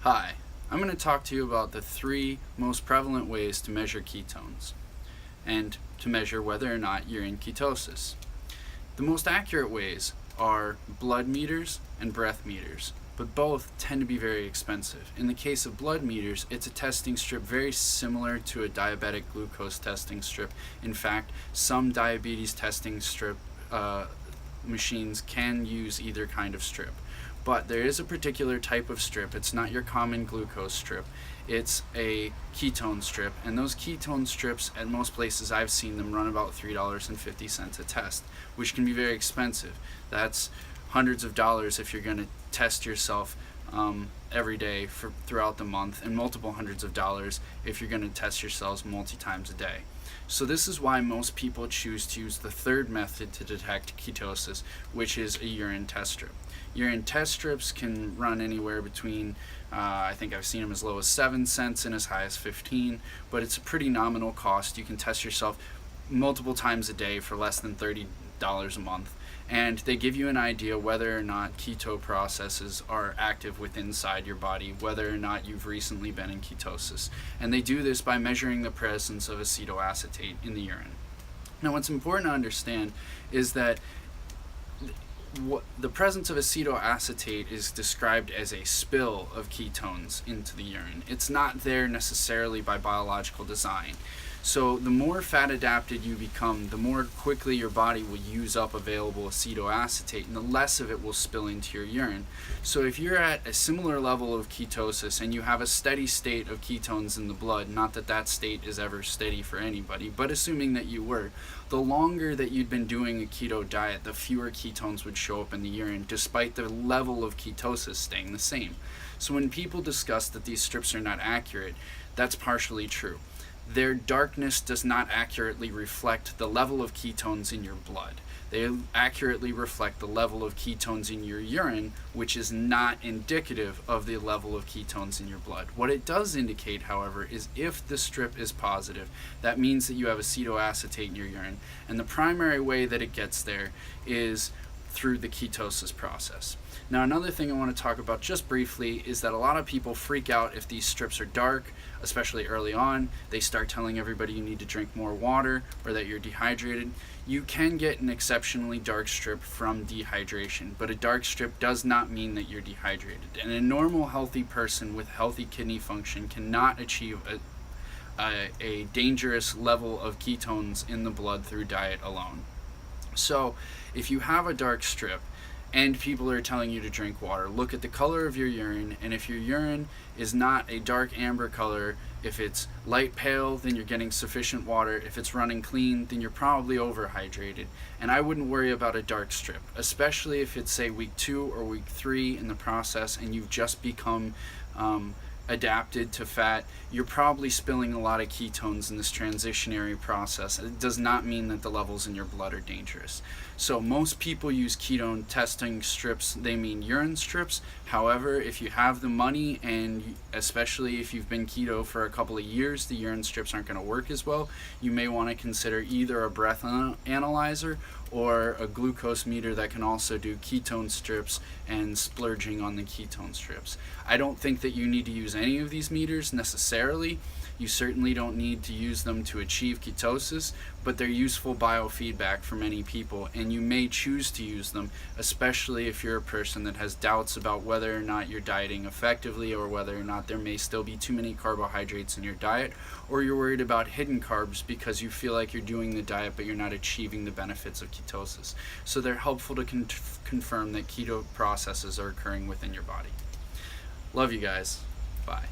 Hi, I'm going to talk to you about the three most prevalent ways to measure ketones and to measure whether or not you're in ketosis. The most accurate ways are blood meters and breath meters, but both tend to be very expensive. In the case of blood meters, it's a testing strip very similar to a diabetic glucose testing strip. In fact, some diabetes testing strip machines can use either kind of strip. But there is a particular type of strip. It's not your common glucose strip. It's a ketone strip, and those ketone strips at most places I've seen them run about $3.50 a test, which can be very expensive. That's hundreds of dollars if you're going to test yourself every day throughout the month, and multiple hundreds of dollars if you're going to test yourselves multi-times a day. So this is why most people choose to use the third method to detect ketosis, which is a urine test strip. Urine test strips can run anywhere between, I think I've seen them as low as 7 cents and as high as 15, but it's a pretty nominal cost. You can test yourself multiple times a day for less than $30 a month, and they give you an idea whether or not keto processes are active within inside your body, whether or not you've recently been in ketosis. And they do this by measuring the presence of acetoacetate in the urine. Now, what's important to understand is that the presence of acetoacetate is described as a spill of ketones into the urine. It's not there necessarily by biological design. So the more fat adapted you become, the more quickly your body will use up available acetoacetate, and the less of it will spill into your urine. So if you're at a similar level of ketosis and you have a steady state of ketones in the blood, not that that state is ever steady for anybody, but assuming that you were, the longer that you'd been doing a keto diet, the fewer ketones would show up in the urine, despite the level of ketosis staying the same. So when people discuss that these strips are not accurate, that's partially true. Their darkness does not accurately reflect the level of ketones in your blood. They accurately reflect the level of ketones in your urine, which is not indicative of the level of ketones in your blood. What it does indicate, however, is if the strip is positive, that means that you have acetoacetate in your urine. And the primary way that it gets there is through the ketosis process. Now, another thing I want to talk about just briefly is that a lot of people freak out if these strips are dark, especially early on. They start telling everybody you need to drink more water or that you're dehydrated. You can get an exceptionally dark strip from dehydration, but a dark strip does not mean that you're dehydrated. And a normal, healthy person with healthy kidney function cannot achieve a dangerous level of ketones in the blood through diet alone. So if you have a dark strip and people are telling you to drink water, look at the color of your urine, and if your urine is not a dark amber color, if it's light pale, then you're getting sufficient water. If it's running clean, then you're probably overhydrated. And I wouldn't worry about a dark strip, especially if it's, say, week 2 or week 3 in the process and you've just become adapted to fat. You're probably spilling a lot of ketones in this transitionary process. It does not mean that the levels in your blood are dangerous. So most people use ketone testing strips, they mean urine strips. However, if you have the money, and especially if you've been keto for a couple of years, the urine strips aren't going to work as well. You may want to consider either a breath analyzer or a glucose meter that can also do ketone strips and splurging on the ketone strips. I don't think that you need to use any of these meters necessarily. You certainly don't need to use them to achieve ketosis, but they're useful biofeedback for many people, and you may choose to use them, especially if you're a person that has doubts about whether or not you're dieting effectively, or whether or not there may still be too many carbohydrates in your diet, or you're worried about hidden carbs because you feel like you're doing the diet but you're not achieving the benefits of ketosis. So they're helpful to confirm that keto processes are occurring within your body. Love you guys. Bye.